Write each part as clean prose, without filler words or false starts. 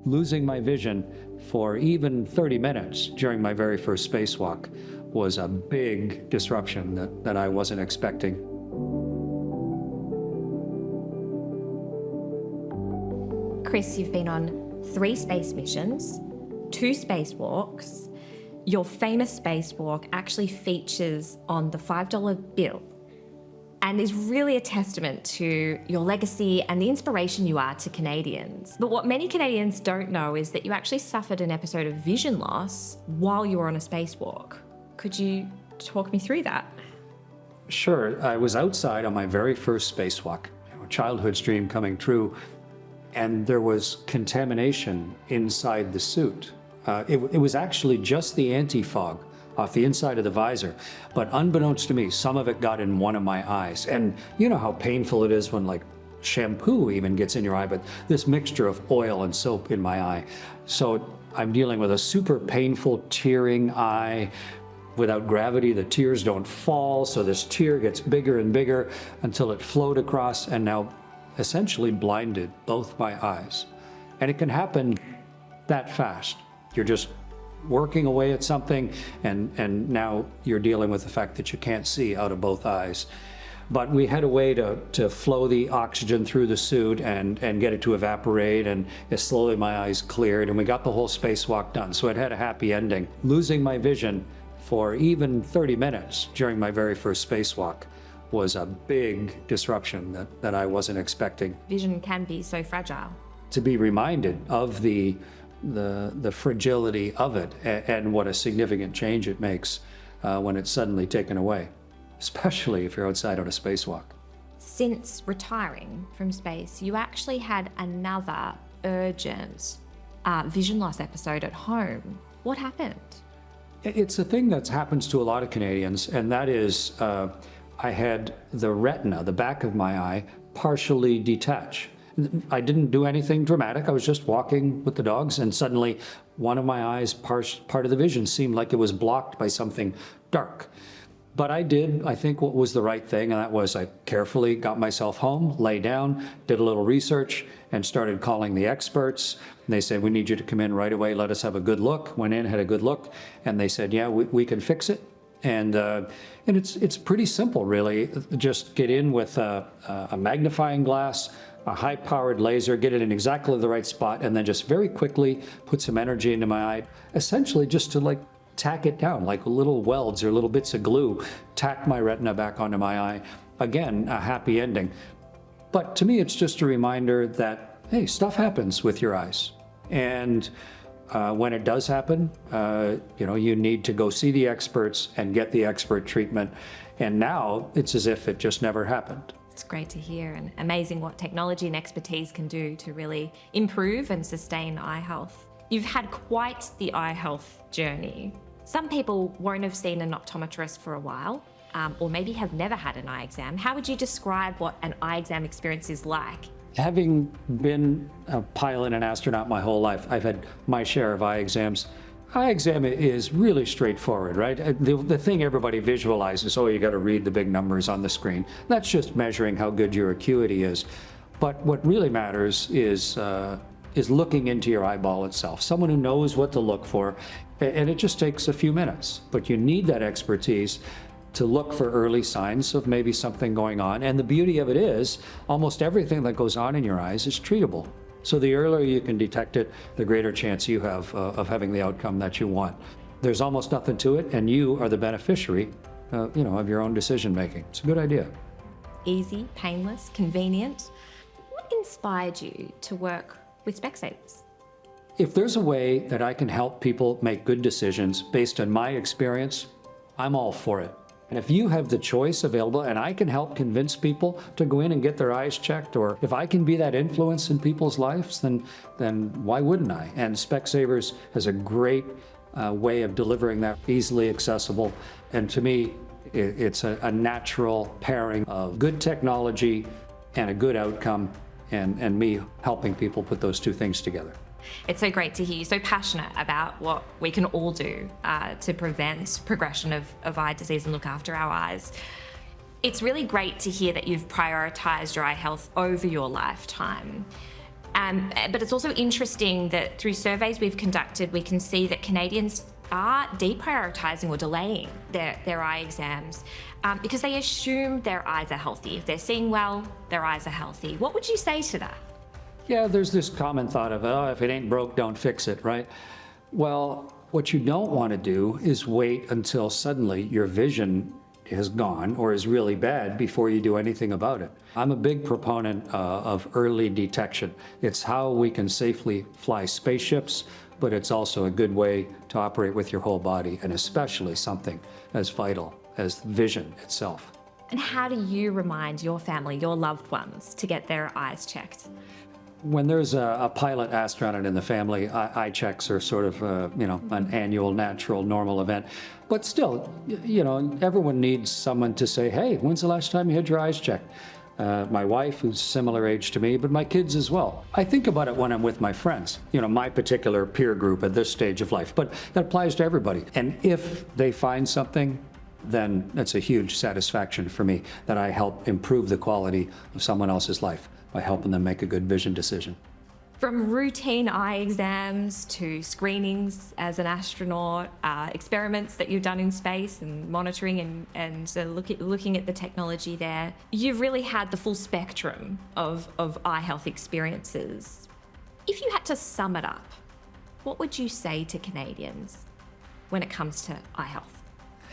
Losing my vision for even 30 minutes during my very first spacewalk was a big disruption that I wasn't expecting. Chris, you've been on 3 space missions, 2 spacewalks. Your famous spacewalk actually features on the $5 bill and is really a testament to your legacy and the inspiration you are to Canadians. But what many Canadians don't know is that you actually suffered an episode of vision loss while you were on a spacewalk. Could you talk me through that? Sure. I was outside on my very first spacewalk, childhood's dream coming true, and there was contamination inside the suit. It was actually just the anti-fog off the inside of the visor, but unbeknownst to me, some of it got in one of my eyes. And you know how painful it is when like shampoo even gets in your eye, but this mixture of oil and soap in my eye. So I'm dealing with a super painful tearing eye. Without gravity, the tears don't fall, so this tear gets bigger and bigger until it flowed across and now essentially blinded both my eyes. And it can happen that fast. You're just working away at something and now you're dealing with the fact that you can't see out of both eyes. But we had a way to flow the oxygen through the suit and get it to evaporate, and slowly my eyes cleared and we got the whole spacewalk done. So it had a happy ending. Losing my vision for even 30 minutes during my very first spacewalk was a big disruption that I wasn't expecting. Vision can be so fragile. To be reminded of the fragility of it and what a significant change it makes when it's suddenly taken away, especially if you're outside on a spacewalk. Since retiring from space, you actually had another urgent vision loss episode at home. What happened? It's a thing that happens to a lot of Canadians, and that is I had the retina, the back of my eye, partially detach. I didn't do anything dramatic. I was just walking with the dogs, and suddenly one of my eyes, part of the vision, seemed like it was blocked by something dark. But I did, I think, what was the right thing, and that was I carefully got myself home, lay down, did a little research, and started calling the experts. And they said, we need you to come in right away, let us have a good look. Went in, had a good look, and they said, yeah, we can fix it. And it's pretty simple, really. Just get in with a magnifying glass, a high-powered laser, get it in exactly the right spot, and then just very quickly put some energy into my eye, essentially just to like tack it down, like little welds or little bits of glue, tack my retina back onto my eye. Again, a happy ending. But to me, it's just a reminder that, hey, stuff happens with your eyes. And when it does happen, you need to go see the experts and get the expert treatment. And now it's as if it just never happened. It's great to hear, and amazing what technology and expertise can do to really improve and sustain eye health. You've had quite the eye health journey. Some people won't have seen an optometrist for a while, or maybe have never had an eye exam. How would you describe what an eye exam experience is like? Having been a pilot and astronaut my whole life, I've had my share of eye exams. Eye exam is really straightforward, right? The thing everybody visualizes, oh, you got to read the big numbers on the screen. That's just measuring how good your acuity is. But what really matters is looking into your eyeball itself. Someone who knows what to look for, and it just takes a few minutes. But you need that expertise to look for early signs of maybe something going on. And the beauty of it is, almost everything that goes on in your eyes is treatable. So the earlier you can detect it, the greater chance you have of having the outcome that you want. There's almost nothing to it, and you are the beneficiary, of your own decision making. It's a good idea. Easy, painless, convenient. What inspired you to work with Specsavers? If there's a way that I can help people make good decisions based on my experience, I'm all for it. And if you have the choice available and I can help convince people to go in and get their eyes checked, or if I can be that influence in people's lives, then why wouldn't I? And Specsavers has a great way of delivering that, easily accessible. And to me, it's a natural pairing of good technology and a good outcome, and me helping people put those two things together. It's so great to hear you so passionate about what we can all do to prevent progression of eye disease and look after our eyes. It's really great to hear that you've prioritized your eye health over your lifetime. But it's also interesting that through surveys we've conducted, we can see that Canadians are deprioritising or delaying their eye exams because they assume their eyes are healthy. If they're seeing well, their eyes are healthy. What would you say to that? Yeah, there's this common thought of, oh, if it ain't broke, don't fix it, right? Well, what you don't want to do is wait until suddenly your vision has gone or is really bad before you do anything about it. I'm a big proponent of early detection. It's how we can safely fly spaceships, but it's also a good way to operate with your whole body, and especially something as vital as vision itself. And how do you remind your family, your loved ones, to get their eyes checked? When there's a pilot astronaut in the family, eye checks are sort of, an annual, natural, normal event. But still, everyone needs someone to say, hey, when's the last time you had your eyes checked? My wife, who's similar age to me, but my kids as well. I think about it when I'm with my friends, my particular peer group at this stage of life, but that applies to everybody. And if they find something, then that's a huge satisfaction for me that I help improve the quality of someone else's life by helping them make a good vision decision. From routine eye exams to screenings as an astronaut, experiments that you've done in space and monitoring and looking at the technology there, you've really had the full spectrum of eye health experiences. If you had to sum it up, what would you say to Canadians when it comes to eye health?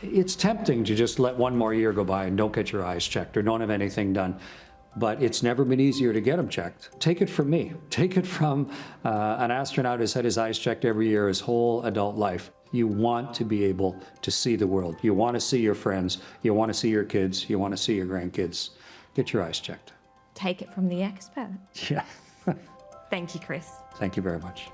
It's tempting to just let one more year go by and don't get your eyes checked or don't have anything done. But it's never been easier to get them checked. Take it from me. Take it from an astronaut who's had his eyes checked every year his whole adult life. You want to be able to see the world. You want to see your friends. You want to see your kids. You want to see your grandkids. Get your eyes checked. Take it from the expert. Yeah. Thank you, Chris. Thank you very much.